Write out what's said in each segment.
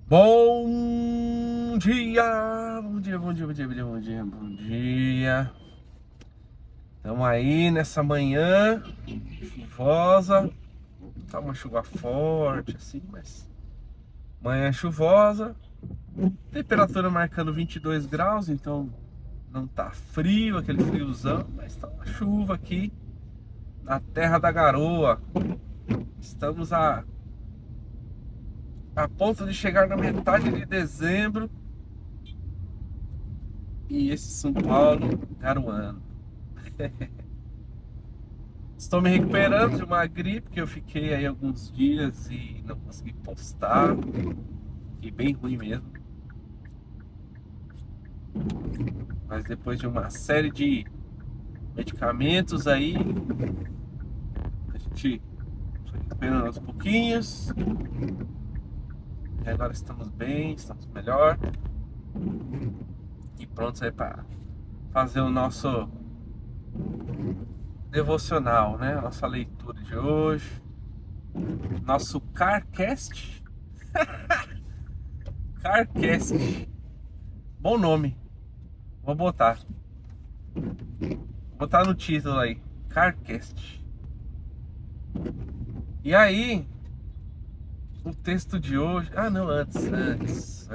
Bom dia, bom dia, bom dia, bom dia, bom dia, bom dia, bom dia. Estamos aí nessa manhã chuvosa. Tá uma chuva forte assim, mas manhã chuvosa. Temperatura marcando 22 graus, então não tá frio, aquele friozão, mas tá uma chuva aqui na Terra da Garoa. Estamos a ponto de chegar na metade de dezembro e esse São Paulo garoando. Estou me recuperando de uma gripe que eu fiquei aí alguns dias e não consegui postar. Fiquei bem ruim mesmo. Mas depois de uma série de medicamentos aí, a gente foi recuperando aos pouquinhos. E agora estamos bem, estamos melhor. E prontos aí para fazer o nosso devocional, né? A nossa leitura de hoje. Nosso CarCast. CarCast. Bom nome. Vou botar. Vou botar no título aí. CarCast. E aí, o texto de hoje. Ah, não, antes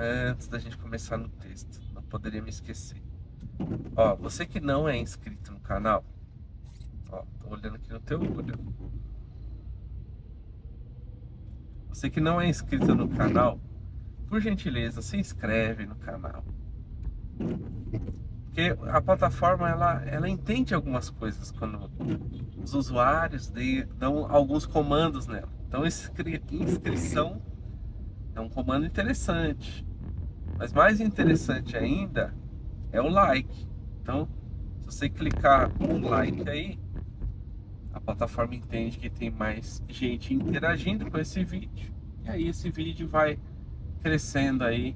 da gente começar no texto. Não poderia me esquecer. Ó, você que não é inscrito no canal. Ó, tô olhando aqui no teu olho. Você que não é inscrito no canal, por gentileza, se inscreve no canal. Porque a plataforma, ela entende algumas coisas quando os usuários dão alguns comandos nela. Então, inscrição é um comando interessante. Mas mais interessante ainda é o like. Então, se você clicar no like aí, a plataforma entende que tem mais gente interagindo com esse vídeo. E aí esse vídeo vai crescendo aí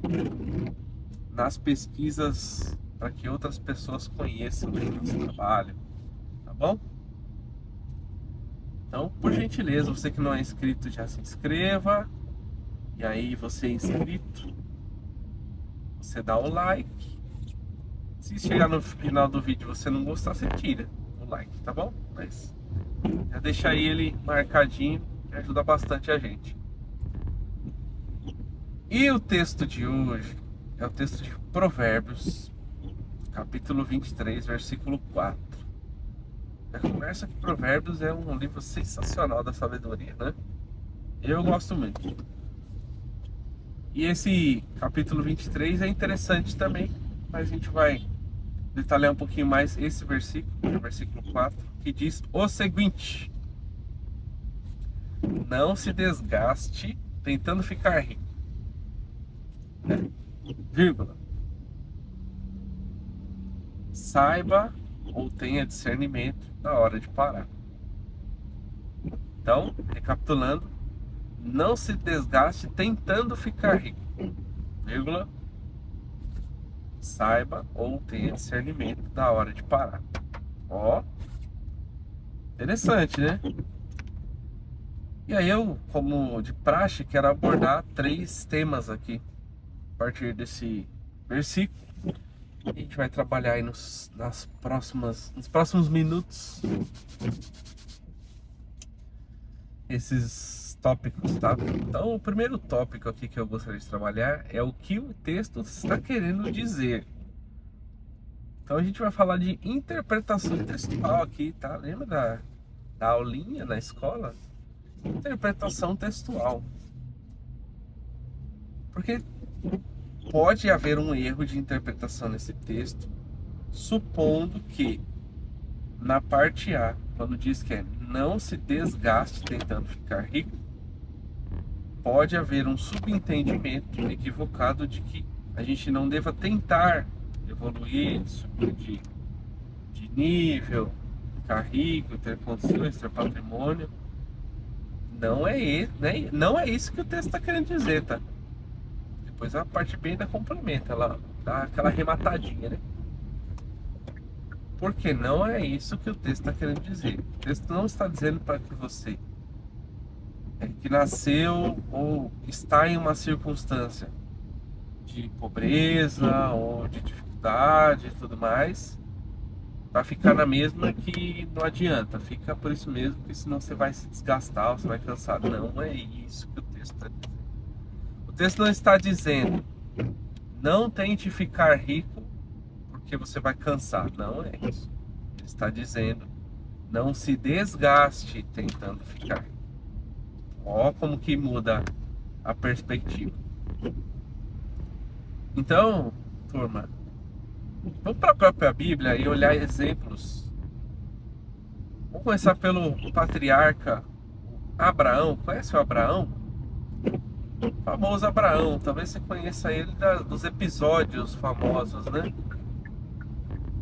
nas pesquisas para que outras pessoas conheçam o nosso trabalho, tá bom? Então, por gentileza, você que não é inscrito, já se inscreva. E aí, você é inscrito, você dá o like. Se chegar no final do vídeo e você não gostar, você tira o like, tá bom? Mas já deixa aí ele marcadinho, que ajuda bastante a gente. E o texto de hoje é o texto de Provérbios, capítulo 23, versículo 4. Já começa que Provérbios é um livro sensacional da sabedoria, né? Eu gosto muito. E esse capítulo 23 é interessante também, mas a gente vai detalhar um pouquinho mais esse versículo, o versículo 4, que diz o seguinte: não se desgaste tentando ficar rico, né? Vírgula. Saiba ou tenha discernimento na hora de parar. Então, recapitulando, não se desgaste tentando ficar rico, vírgula. Saiba ou tenha discernimento na hora de parar. Ó, interessante, né? E aí eu, como de praxe, quero abordar 3 temas aqui a partir desse versículo. A gente vai trabalhar aí nos próximos minutos esses tópicos, tá? Então, o primeiro tópico aqui que eu gostaria de trabalhar é o que o texto está querendo dizer. Então, a gente vai falar de interpretação textual aqui, tá? Lembra da aulinha na escola? Interpretação textual. Porque pode haver um erro de interpretação nesse texto, supondo que na parte A, quando diz que não se desgaste tentando ficar rico, pode haver um subentendimento equivocado de que a gente não deva tentar evoluir, subir de nível, ficar rico, ter condições, ter patrimônio. Não é isso que o texto está querendo dizer, tá? Depois a parte B ainda complementa, ela dá aquela arrematadinha, né? Porque não é isso que o texto está querendo dizer. O texto não está dizendo para que você que nasceu ou está em uma circunstância de pobreza ou de dificuldade e tudo mais, vai ficar na mesma, que não adianta, fica por isso mesmo, porque senão você vai se desgastar, você vai cansar. Não é isso que o texto está dizendo. O texto não está dizendo, não tente ficar rico porque você vai cansar. Não é isso. Ele está dizendo, não se desgaste tentando ficar rico. Ó, como que muda a perspectiva. Então, turma, vamos para a própria Bíblia e olhar exemplos. Vamos começar pelo patriarca Abraão. Conhece o Abraão? O famoso Abraão. Talvez você conheça ele dos episódios famosos, né?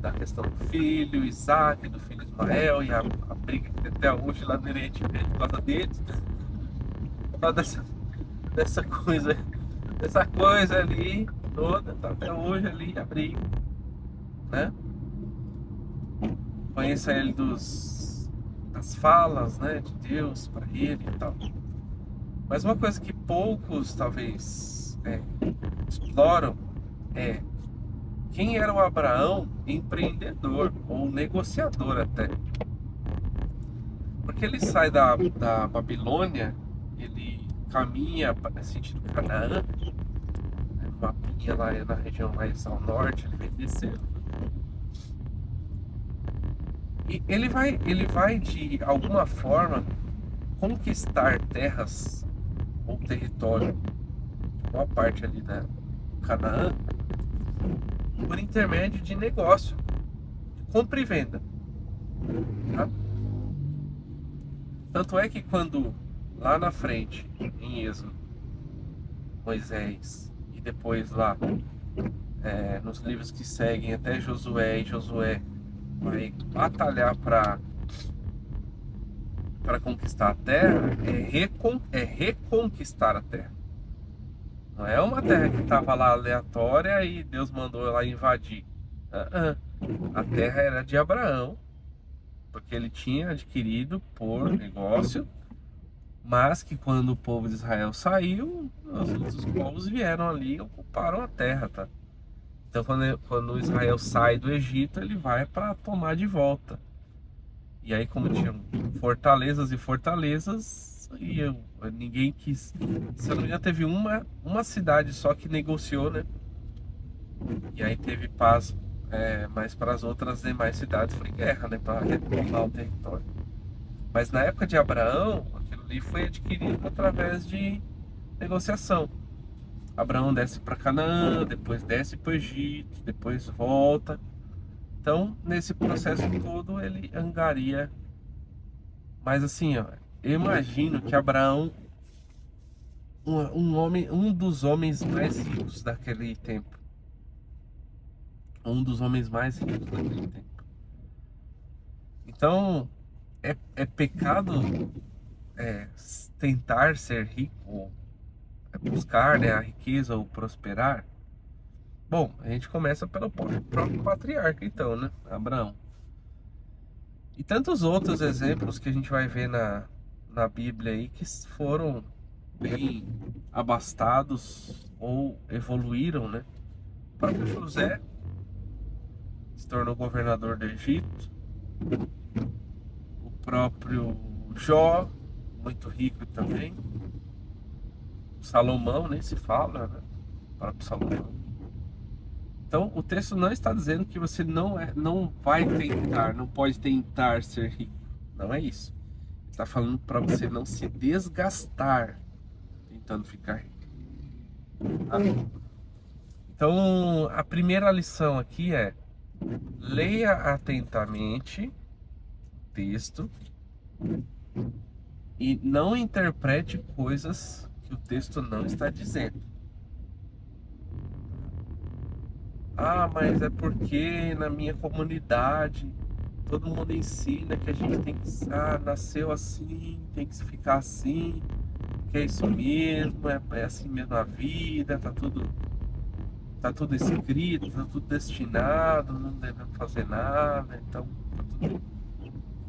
Da questão do filho Isaac, do filho Ismael, e a briga que tem até hoje lá no Oriente Médio por causa deles. Por causa dessa coisa ali toda, tá até hoje ali a briga, né? Conheça ele das falas, né, de Deus para ele e tal. Mas uma coisa que poucos talvez exploram é quem era o Abraão empreendedor ou negociador até. Porque ele sai da Babilônia, ele caminha para sentido Canaã, né, uma mapinha lá na região mais ao norte, ele vem descendo. E ele vai de alguma forma conquistar terras ou território, boa parte ali da Canaã, por intermédio de negócio, compra e venda, tá? Tanto é que quando lá na frente, em Êxodo, Moisés, e depois lá nos livros que seguem até Josué, e Josué vai batalhar para conquistar a terra, é reconquistar a terra. Não é uma terra que estava lá aleatória e Deus mandou lá invadir. A terra era de Abraão, porque ele tinha adquirido por negócio, mas que quando o povo de Israel saiu, os outros povos vieram ali e ocuparam a terra, tá? Então quando Israel sai do Egito, ele vai para tomar de volta. E aí, como tinham fortalezas e fortalezas, ninguém quis. Se eu não me engano, teve uma cidade só que negociou, né? E aí teve paz, mas para as outras demais cidades foi guerra, né? Para retomar o território. Mas na época de Abraão, aquilo ali foi adquirido através de negociação. Abraão desce para Canaã, depois desce para o Egito, depois volta. Então, nesse processo todo, ele angaria. Mas assim, ó, eu imagino que Abraão, um dos homens mais ricos daquele tempo. Um dos homens mais ricos daquele tempo. Então, é pecado tentar ser rico, buscar, né, a riqueza ou prosperar. Bom, a gente começa pelo próprio patriarca, então, né? Abraão. E tantos outros exemplos que a gente vai ver na Bíblia aí que foram bem abastados ou evoluíram, né? O próprio José se tornou governador do Egito. O próprio Jó, muito rico também. Salomão, nem se fala, né? O próprio Salomão. Então, o texto não está dizendo que você não vai tentar, não pode tentar ser rico. Não é isso. Ele está falando para você não se desgastar tentando ficar rico. Tá? Então, a primeira lição aqui é: leia atentamente o texto e não interprete coisas que o texto não está dizendo. Ah, mas é porque na minha comunidade todo mundo ensina que a gente tem que nasceu assim, tem que ficar assim, que é isso mesmo, é assim mesmo a vida, tá tudo escrito, tá tudo destinado, não devemos fazer nada, então tá tudo.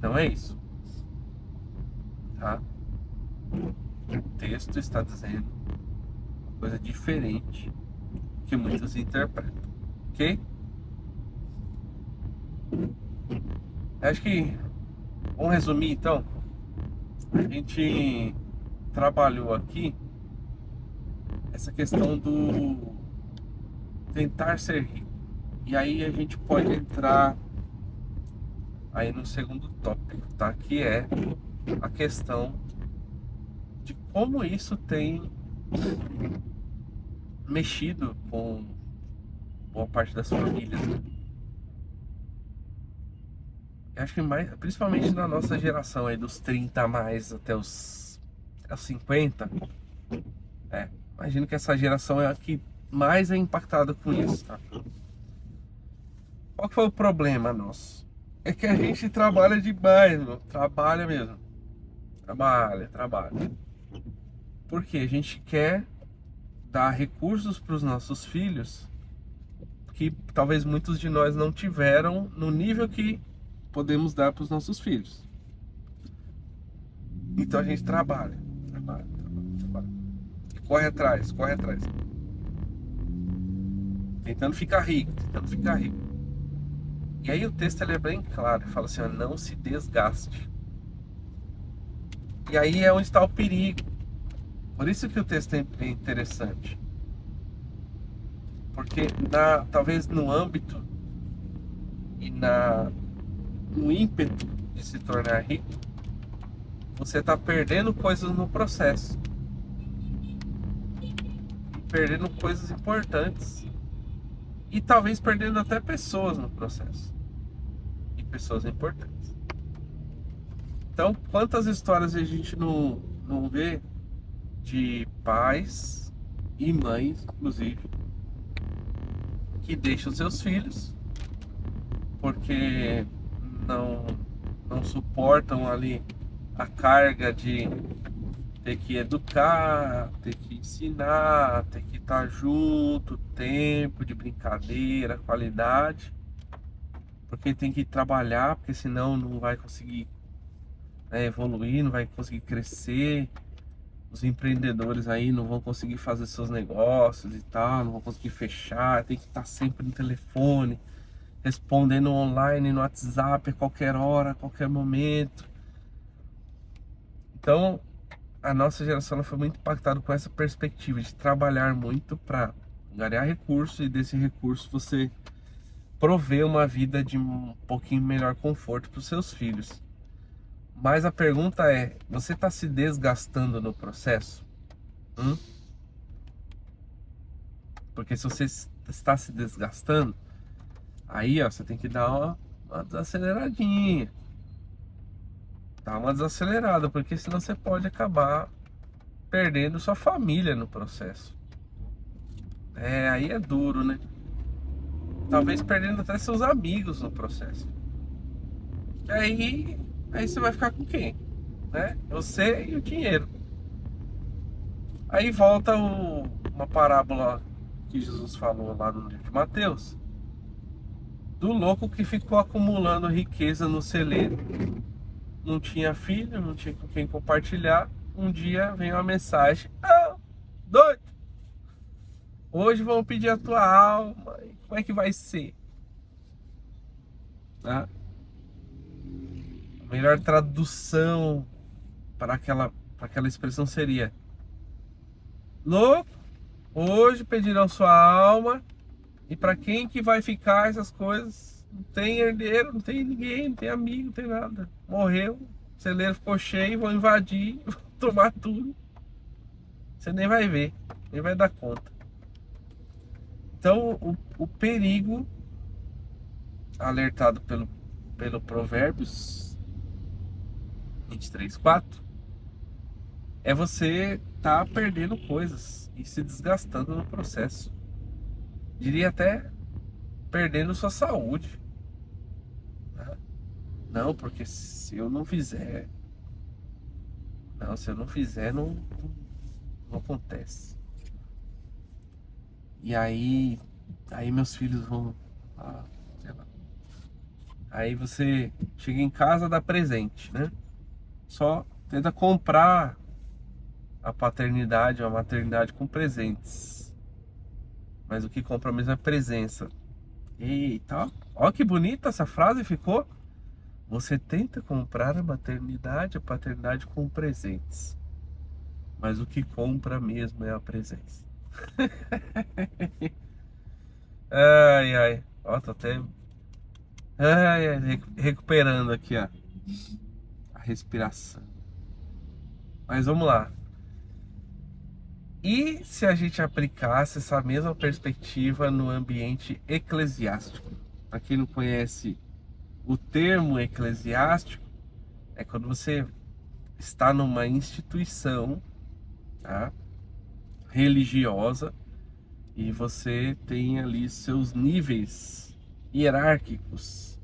Não é isso, tá? O texto está dizendo uma coisa diferente. que muitos interpretam, ok? Acho que, vamos resumir então, a gente trabalhou aqui essa questão do tentar ser rico. E aí a gente pode entrar aí no segundo tópico, tá? Que é a questão de como isso tem mexido com boa parte das famílias, né? Eu acho que mais, principalmente na nossa geração aí, dos 30 a mais até os 50. Imagino que essa geração é a que mais é impactada com isso, tá? Qual que foi o problema nosso? É que a gente trabalha demais, meu. Trabalha mesmo. Trabalha, trabalha. Porque a gente quer dar recursos para os nossos filhos que talvez muitos de nós não tiveram no nível que podemos dar para os nossos filhos. Então a gente trabalha, trabalha, trabalha, trabalha. E corre atrás, corre atrás. Tentando ficar rico, tentando ficar rico. E aí o texto ele é bem claro, ele fala assim, ó, não se desgaste. E aí é onde está o perigo. Por isso que o texto é interessante. Porque talvez no âmbito e no ímpeto de se tornar rico, você está perdendo coisas no processo. Perdendo coisas importantes. E talvez perdendo até pessoas no processo. E pessoas importantes. Então, quantas histórias a gente não vê de pais e mães, inclusive, que deixam seus filhos porque não, não suportam ali a carga de ter que educar, ter que ensinar, ter que estar junto, tempo de brincadeira, qualidade, porque tem que trabalhar, porque senão não vai conseguir, né, evoluir, não vai conseguir crescer. Os empreendedores aí não vão conseguir fazer seus negócios e tal, não vão conseguir fechar, tem que estar sempre no telefone, respondendo online, no WhatsApp, a qualquer hora, a qualquer momento. Então, a nossa geração ela foi muito impactada com essa perspectiva de trabalhar muito para ganhar recurso e desse recurso você prover uma vida de um pouquinho melhor conforto para os seus filhos. Mas a pergunta é, você está se desgastando no processo? Porque se você está se desgastando, aí ó, você tem que dar uma desaceleradinha. Dá uma desacelerada, porque senão você pode acabar perdendo sua família no processo. Aí é duro, né? Talvez perdendo até seus amigos no processo. E aí você vai ficar com quem? Né? Você e o dinheiro. Aí volta uma parábola que Jesus falou lá no livro de Mateus, do louco que ficou acumulando riqueza no celeiro. Não tinha filho, não tinha com quem compartilhar. Um dia vem uma mensagem: ah, doido, hoje vão pedir a tua alma. Como é que vai ser? Tá? A melhor tradução para aquela expressão seria: louco, hoje pedirão sua alma. E para quem que vai ficar essas coisas? Não tem herdeiro, não tem ninguém, não tem amigo, não tem nada. Morreu, o celeiro ficou cheio, vão invadir, vão tomar tudo. Você nem vai ver, nem vai dar conta. Então, o perigo alertado pelo Provérbios 23:4 é você tá perdendo coisas e se desgastando no processo. Diria até perdendo sua saúde. Não, porque se eu não fizer. Não, se eu não fizer, não acontece. E aí meus filhos vão. Sei lá. Aí você chega em casa, dá presente, né? Só tenta comprar a paternidade ou a maternidade com presentes. mas o que compra mesmo é presença. Eita, ó que bonita essa frase ficou. Você tenta comprar a maternidade, a paternidade com presentes, mas o que compra mesmo é a presença. Ai, ai, ó, tô até recuperando aqui, ó, a respiração. Mas vamos lá. E se a gente aplicasse essa mesma perspectiva no ambiente eclesiástico? Para quem não conhece o termo eclesiástico, é quando você está numa instituição, tá, religiosa e você tem ali seus níveis hierárquicos,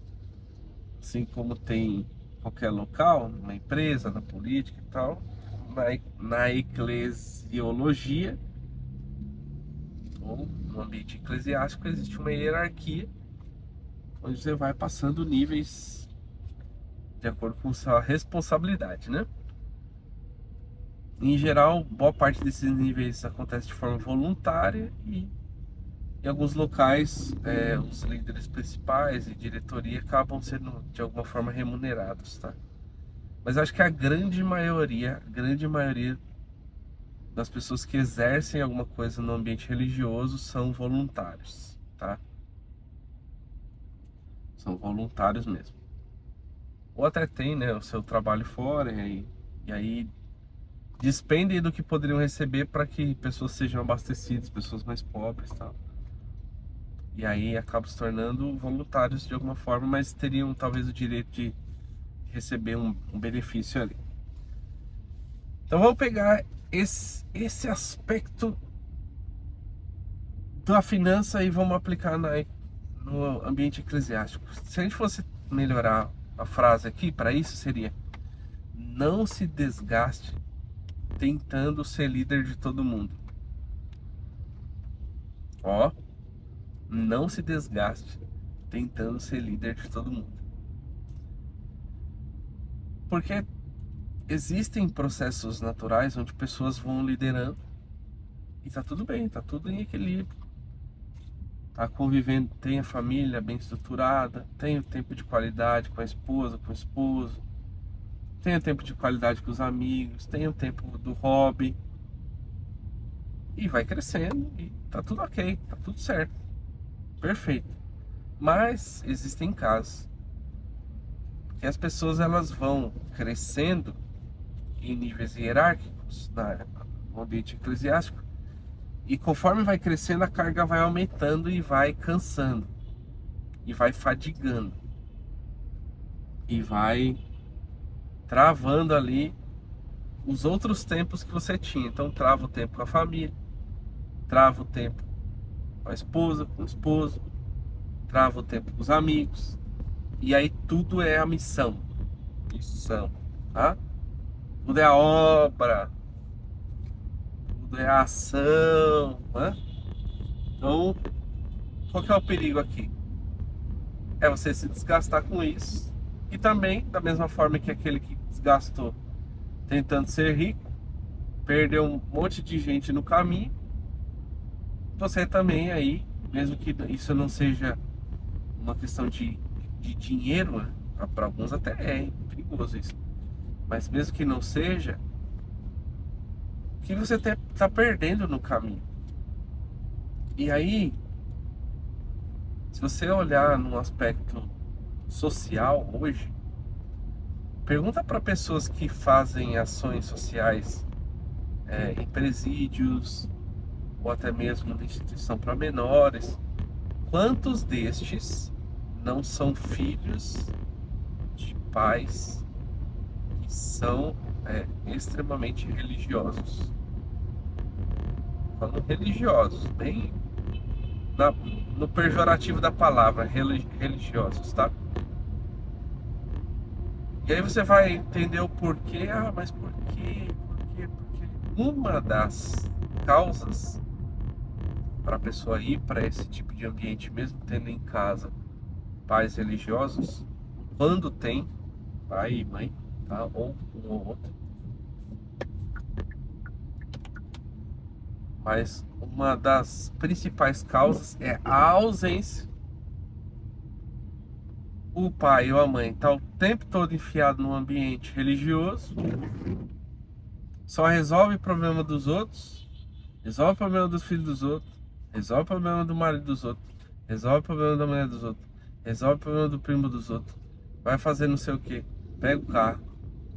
assim como tem qualquer local, na empresa, na política e tal, na eclesiologia ou no ambiente eclesiástico existe uma hierarquia onde você vai passando níveis de acordo com sua responsabilidade, né? Em geral, boa parte desses níveis acontece de forma voluntária e em alguns locais, os líderes principais e diretoria acabam sendo de alguma forma remunerados, tá? Mas acho que a grande maioria das pessoas que exercem alguma coisa no ambiente religioso são voluntários, tá? São voluntários mesmo. Ou até tem, né, o seu trabalho fora e aí despendem do que poderiam receber para que pessoas sejam abastecidas, pessoas mais pobres, e tal. E aí acabam se tornando voluntários de alguma forma, mas teriam talvez o direito de receber um benefício ali. Então vamos pegar esse aspecto da finança e vamos aplicar no ambiente eclesiástico. Se a gente fosse melhorar a frase aqui, para isso seria: não se desgaste tentando ser líder de todo mundo. Ó, não se desgaste tentando ser líder de todo mundo. Porque existem processos naturais onde pessoas vão liderando e tá tudo bem, tá tudo em equilíbrio. Tá convivendo, tem a família bem estruturada, tem o tempo de qualidade com a esposa, com o esposo, tem o tempo de qualidade com os amigos, tem o tempo do hobby e vai crescendo e tá tudo ok, tá tudo certo, perfeito. Mas existem casos que as pessoas elas vão crescendo em níveis hierárquicos no ambiente eclesiástico e conforme vai crescendo a carga vai aumentando e vai cansando e vai fadigando e vai travando ali os outros tempos que você tinha. Então trava o tempo com a família, trava o tempo com a esposa, com o esposo, trava o tempo com os amigos. E aí tudo é a missão. Missão, tá? Tudo é a obra, tudo é a ação, né? Então, qual que é o perigo aqui? É você se desgastar com isso. E também, da mesma forma que aquele que desgastou tentando ser rico, perdeu um monte de gente no caminho, você também aí, mesmo que isso não seja uma questão de dinheiro, né? Para alguns até é perigoso isso, mas mesmo que não seja, o que você tá perdendo no caminho. E aí, se você olhar num aspecto social hoje, pergunta para pessoas que fazem ações sociais em presídios ou até mesmo na instituição para menores, quantos destes não são filhos de pais que são extremamente religiosos? Falando religiosos, bem no pejorativo da palavra, religiosos, tá? E aí você vai entender o porquê. Ah, mas por quê? Por quê? Porque uma das causas para a pessoa ir para esse tipo de ambiente, mesmo tendo em casa pais religiosos, quando tem pai e mãe, tá? Ou um ou outro, mas uma das principais causas é a ausência. O pai ou a mãe tá o tempo todo enfiado num ambiente religioso, só resolve o problema dos outros, resolve o problema dos filhos dos outros, resolve o problema do marido dos outros, resolve o problema da mulher dos outros, resolve o problema do primo dos outros, vai fazer não sei o que, pega o carro,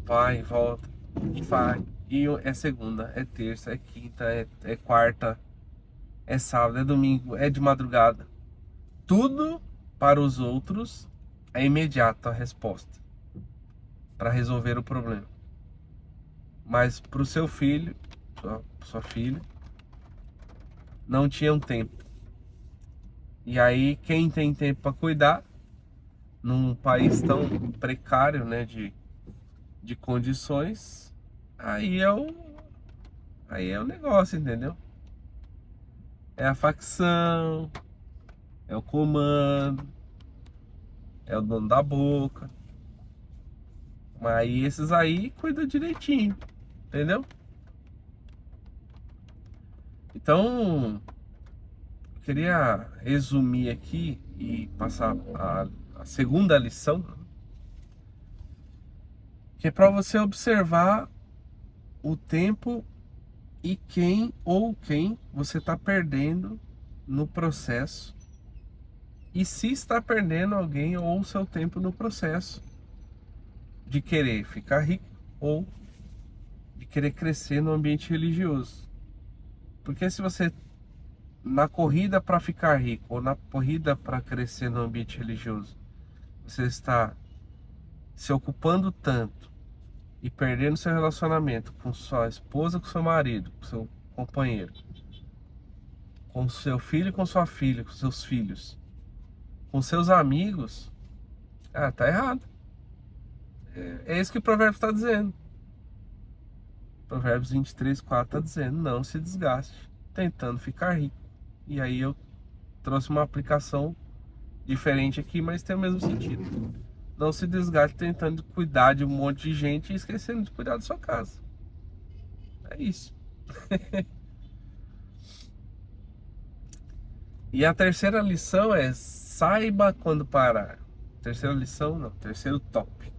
vai, volta, e vai. E é segunda, é terça, é quinta, é quarta, é sábado, é domingo, é de madrugada. Tudo para os outros é imediato a resposta para resolver o problema. Mas para o seu filho, sua filha, não tinha um tempo. E aí, quem tem tempo para cuidar, num país tão precário, né, de condições, aí é o, aí é o negócio, entendeu? É a facção, é o comando, é o dono da boca. Mas aí esses aí cuidam direitinho, entendeu? Então, eu queria resumir aqui e passar a segunda lição, que é para você observar o tempo e quem ou quem você está perdendo no processo, e se está perdendo alguém ou o seu tempo no processo de querer ficar rico ou de querer crescer no ambiente religioso. Porque se você, na corrida para ficar rico ou na corrida para crescer no ambiente religioso, você está se ocupando tanto e perdendo seu relacionamento com sua esposa, com seu marido, com seu companheiro, com seu filho, com sua filha, com seus filhos, com seus amigos, ah, tá errado. É isso que o provérbio está dizendo. Provérbios 23:4 está dizendo: não se desgaste tentando ficar rico. E aí eu trouxe uma aplicação diferente aqui, mas tem o mesmo sentido. Não se desgaste tentando cuidar de um monte de gente e esquecendo de cuidar da sua casa. É isso. E a terceira lição é: saiba quando parar. Terceira lição, não, terceiro tópico.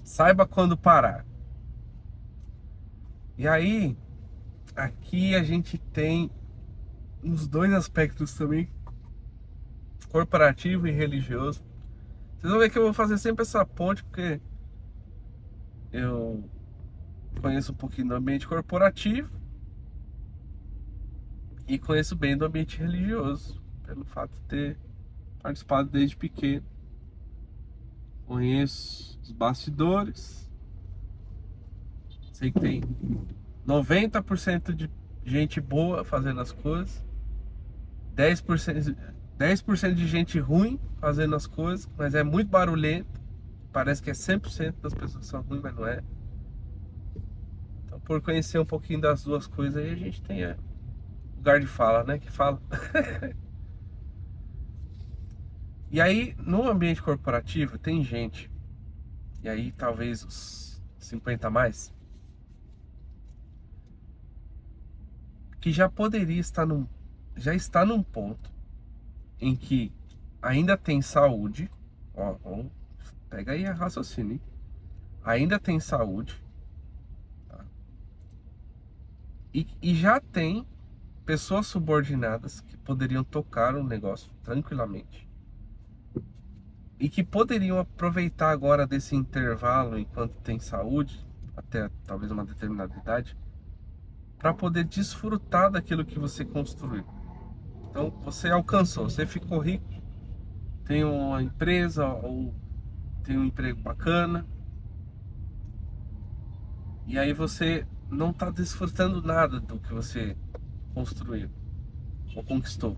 Saiba quando parar. E aí, aqui a gente tem os dois aspectos também, corporativo e religioso. Vocês vão ver que eu vou fazer sempre essa ponte, porque eu conheço um pouquinho do ambiente corporativo e conheço bem do ambiente religioso, pelo fato de ter participado desde pequeno. Conheço os bastidores. Sei que tem 90% de gente boa fazendo as coisas, 10% de gente ruim fazendo as coisas, mas é muito barulhento. Parece que é 100% das pessoas que são ruins, mas não é. Então, por conhecer um pouquinho das duas coisas aí, a gente tem lugar de fala, né? Que fala. E aí, no ambiente corporativo, tem gente, e aí talvez os 50 a mais, que já poderia estar já está num ponto em que ainda tem saúde, ó, pega aí a raciocínio, hein? Ainda tem saúde, tá? E já tem pessoas subordinadas que poderiam tocar o negócio tranquilamente e que poderiam aproveitar agora desse intervalo enquanto tem saúde, até talvez uma determinada idade, para poder desfrutar daquilo que você construiu. Então você alcançou, você ficou rico, tem uma empresa ou tem um emprego bacana, e aí você não está desfrutando nada do que você construiu ou conquistou.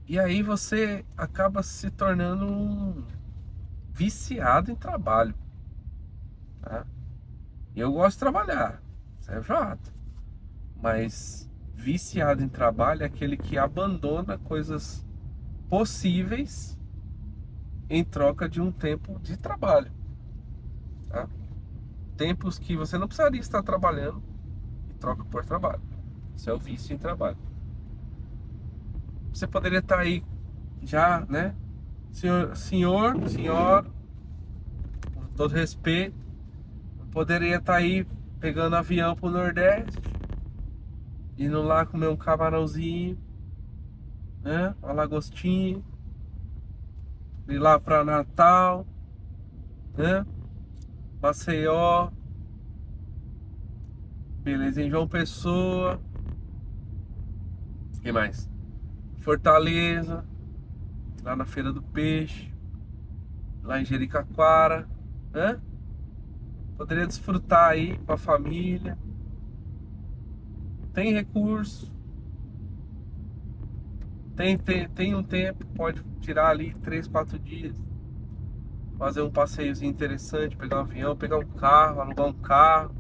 E aí você acaba se tornando um viciado em trabalho, tá? Eu gosto de trabalhar, isso é fato. Mas viciado em trabalho é aquele que abandona coisas possíveis em troca de um tempo de trabalho, tá? tempos que você não precisaria estar trabalhando e troca por trabalho. Isso é o vício em trabalho. Você poderia estar aí já, né? Senhora, com todo respeito, poderia estar aí pegando avião pro Nordeste, indo lá comer um camarãozinho, né? Uma lagostinha, ir lá pra Natal, né? Maceió, beleza, em João Pessoa, que mais? Fortaleza, lá na Feira do Peixe, lá em Jericoacoara, né? Poderia desfrutar aí com a família. Tem recurso, tem um tempo, pode tirar ali 3, 4 dias, fazer um passeiozinho interessante, pegar um avião, pegar um carro, alugar um carro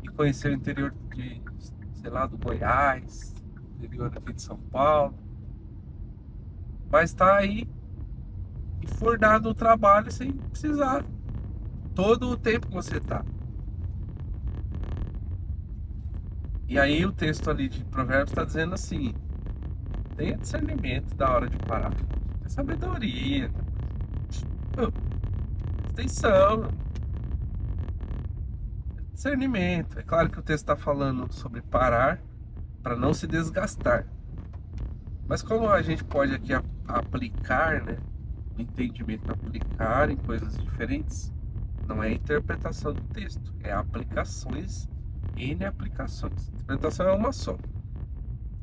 e conhecer o interior de, sei lá, do Goiás, interior aqui de São Paulo. Mas tá aí e for dado o trabalho sem precisar. Todo o tempo que você tá. E aí o texto ali de Provérbios está dizendo assim: tenha discernimento da hora de parar. Tenha sabedoria. Atenção. Discernimento. É claro que o texto está falando sobre parar para não se desgastar. Mas como a gente pode aqui aplicar, né? O entendimento aplicar em coisas diferentes, não é a interpretação do texto, é aplicações, N aplicações. A interpretação é uma só.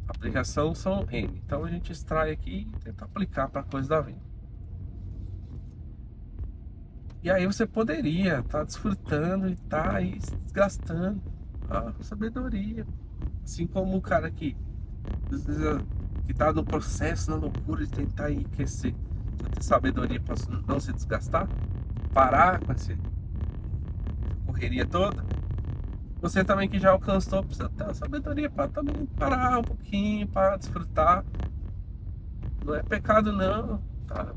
Aplicação são N. Então a gente extrai aqui e tenta aplicar para a coisa da vida. E aí você poderia estar desfrutando e estar aí se desgastando. Sabedoria. Assim como o cara que está no processo, na loucura de tentar enriquecer. Você ter sabedoria para não se desgastar, parar com essa correria toda. Você também que já alcançou, precisa ter sabedoria para também parar um pouquinho, para desfrutar. Não é pecado não, tá?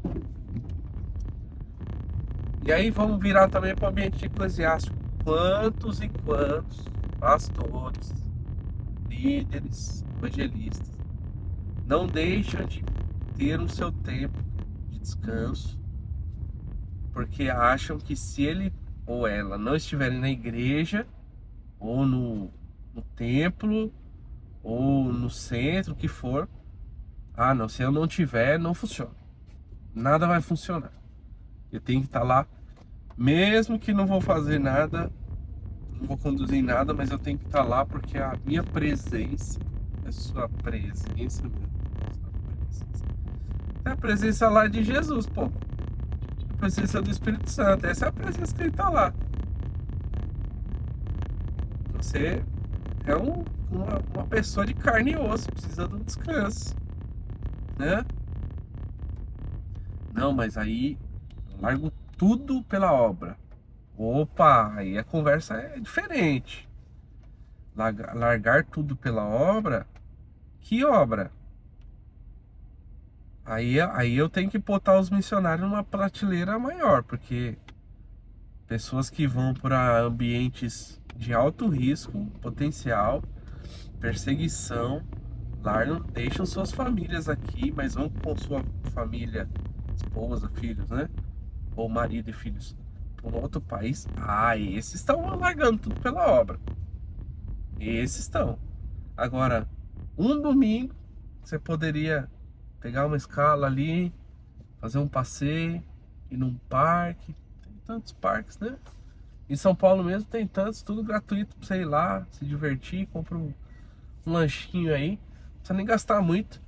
E aí vamos virar também para o ambiente eclesiástico. Quantos e quantos pastores, líderes, evangelistas não deixam de ter o seu tempo de descanso porque acham que se ele ou ela não estiverem na igreja ou no templo ou no centro, o que for, não, se eu não tiver, não funciona. Nada vai funcionar. Eu tenho que estar lá, mesmo que não vou fazer nada, não vou conduzir nada, mas eu tenho que estar lá porque a minha presença é sua presença, é a presença lá de Jesus, pô. A presença do Espírito Santo, essa é a presença que ele tá lá. Você é uma pessoa de carne e osso, precisa de um descanso, né? Não, mas aí eu largo tudo pela obra. Opa, aí a conversa é diferente. Largar tudo pela obra? Que obra? Aí eu tenho que botar os missionários numa prateleira maior, porque pessoas que vão para ambientes de alto risco, potencial, perseguição, largam, deixam suas famílias aqui, mas vão com sua família, esposa, filhos, né? Ou marido e filhos para um outro país. Esses estão largando tudo pela obra. Esses estão. Agora, um domingo, você poderia pegar uma escala ali, fazer um passeio, ir num parque. Tem tantos parques, né? Em São Paulo mesmo tem tantos, tudo gratuito pra você ir lá, se divertir, compra um lanchinho aí. Não precisa nem gastar muito.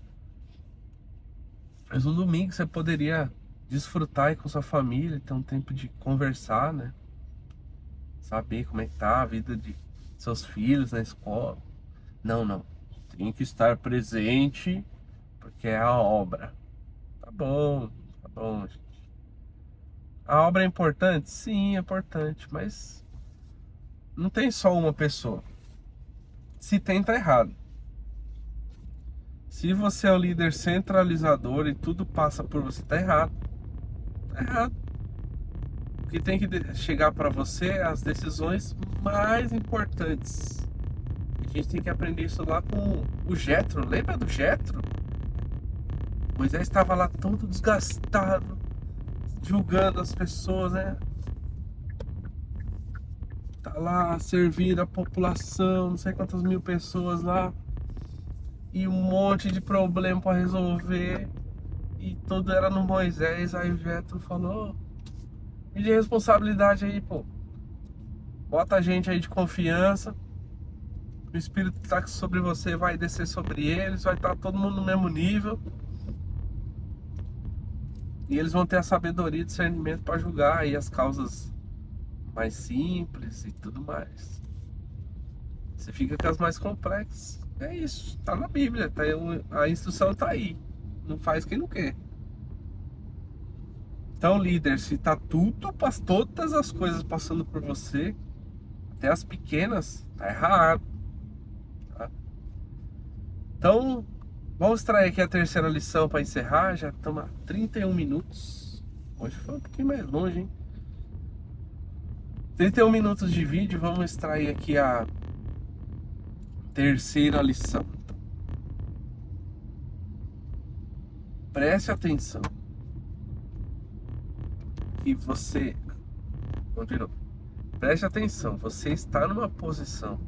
Mas um domingo você poderia desfrutar aí com sua família, ter um tempo de conversar, né? Saber como é que tá a vida de seus filhos na escola. Não. Tem que estar presente porque é a obra. Tá bom, gente. A obra é importante? Sim, é importante, mas não tem só uma pessoa. Se tem, tá errado. Se você é o líder centralizador e tudo passa por você, tá errado. Tá errado. que tem que chegar para você as decisões mais importantes. A gente tem que aprender isso lá com o Jetro. Lembra do Jetro? Moisés estava lá todo desgastado, julgando as pessoas, né? Tá lá servindo a população, não sei quantas mil pessoas lá, e um monte de problema para resolver, e tudo era no Moisés. Aí o Jetro falou: "E de responsabilidade aí, pô, bota a gente aí de confiança, o Espírito que tá sobre você vai descer sobre eles, vai estar todo mundo no mesmo nível, e eles vão ter a sabedoria e discernimento para julgar aí as causas mais simples e tudo mais. Você fica com as mais complexas." É isso, tá na Bíblia, tá, a instrução tá aí. Não faz quem não quer. Então, líder, se tá tudo, todas as coisas passando por você, até as pequenas, tá errado, tá? Então, vamos extrair aqui a terceira lição para encerrar. Já estamos a 31 minutos. Hoje foi um pouquinho mais longe, hein? 31 minutos de vídeo. Vamos extrair aqui a terceira lição. Preste atenção. E você... Vamos de novo. Preste atenção. Você está numa posição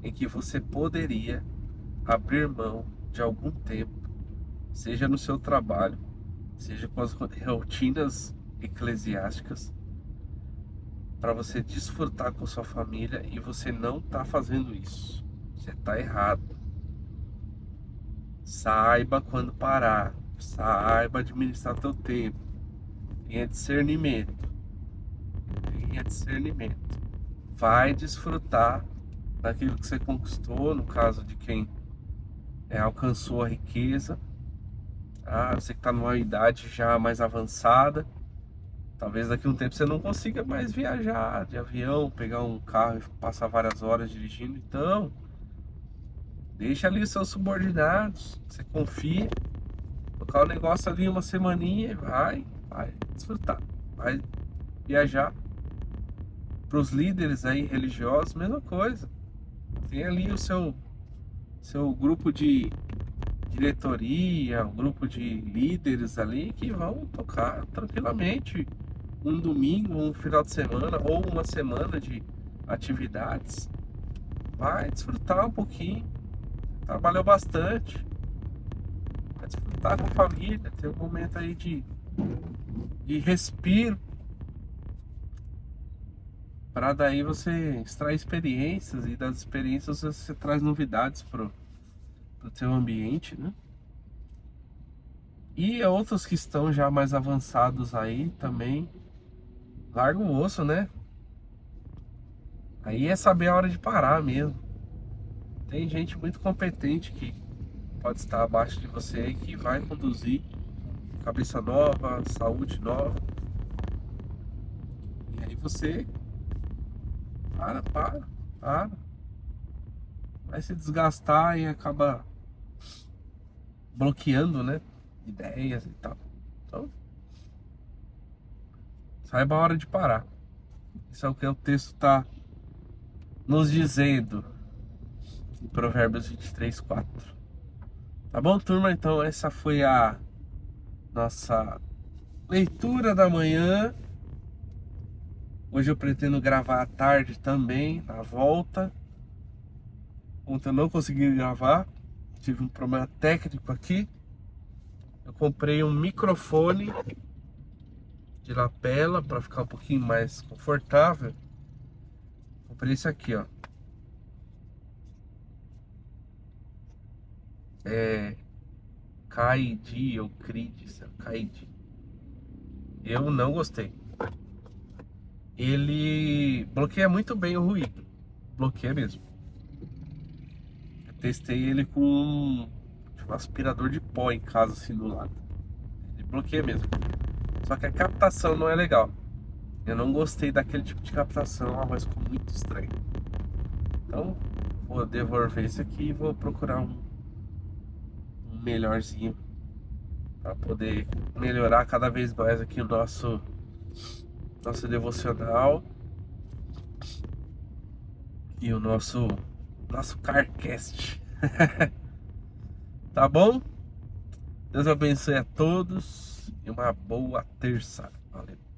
em que você poderia abrir mão de algum tempo, seja no seu trabalho, seja com as rotinas eclesiásticas, para você desfrutar com sua família, e você não está fazendo isso. Você está errado. Saiba quando parar. Saiba administrar teu tempo. Tenha discernimento. Tenha discernimento. Vai desfrutar daquilo que você conquistou, no caso de quem alcançou a riqueza. Você que está numa idade já mais avançada, talvez daqui a um tempo você não consiga mais viajar de avião, pegar um carro e passar várias horas dirigindo. Então, deixa ali os seus subordinados, você confia, tocar o negócio ali uma semaninha e vai desfrutar, vai viajar. Para os líderes aí religiosos, mesma coisa. Tem ali o seu grupo de diretoria, um grupo de líderes ali que vão tocar tranquilamente um domingo, um final de semana ou uma semana de atividades. Vai desfrutar um pouquinho, trabalhou bastante, vai desfrutar com a família, ter um momento aí de respiro, para daí você extrair experiências, e das experiências você traz novidades pro teu ambiente, né? E outros que estão já mais avançados aí também, larga o osso, né? Aí é saber a hora de parar mesmo. Tem gente muito competente que pode estar abaixo de você e que vai conduzir cabeça nova, saúde nova. E aí você para. Vai se desgastar e acaba bloqueando, né? Ideias e tal. Então, saiba a hora de parar. Isso é o que o texto está nos dizendo em Provérbios 23:4. Tá bom, turma? Então essa foi a nossa leitura da manhã. Hoje eu pretendo gravar à tarde também, na volta. Ontem eu não consegui gravar, tive um problema técnico aqui. Eu comprei um microfone de lapela para ficar um pouquinho mais confortável. Comprei esse aqui, ó. É Kaidi ou Creed, Kaidi. Eu não gostei. Ele bloqueia muito bem o ruído. Bloqueia mesmo. Eu testei ele com um aspirador de pó em casa, assim, do lado. Ele bloqueia mesmo. Só que a captação não é legal. Eu não gostei daquele tipo de captação, a voz ficou muito estranha. Então, vou devolver esse aqui e vou procurar um melhorzinho para poder melhorar cada vez mais aqui o nosso nosso devocional e o nosso CarCast. Tá bom? Deus abençoe a todos e uma boa terça. Valeu.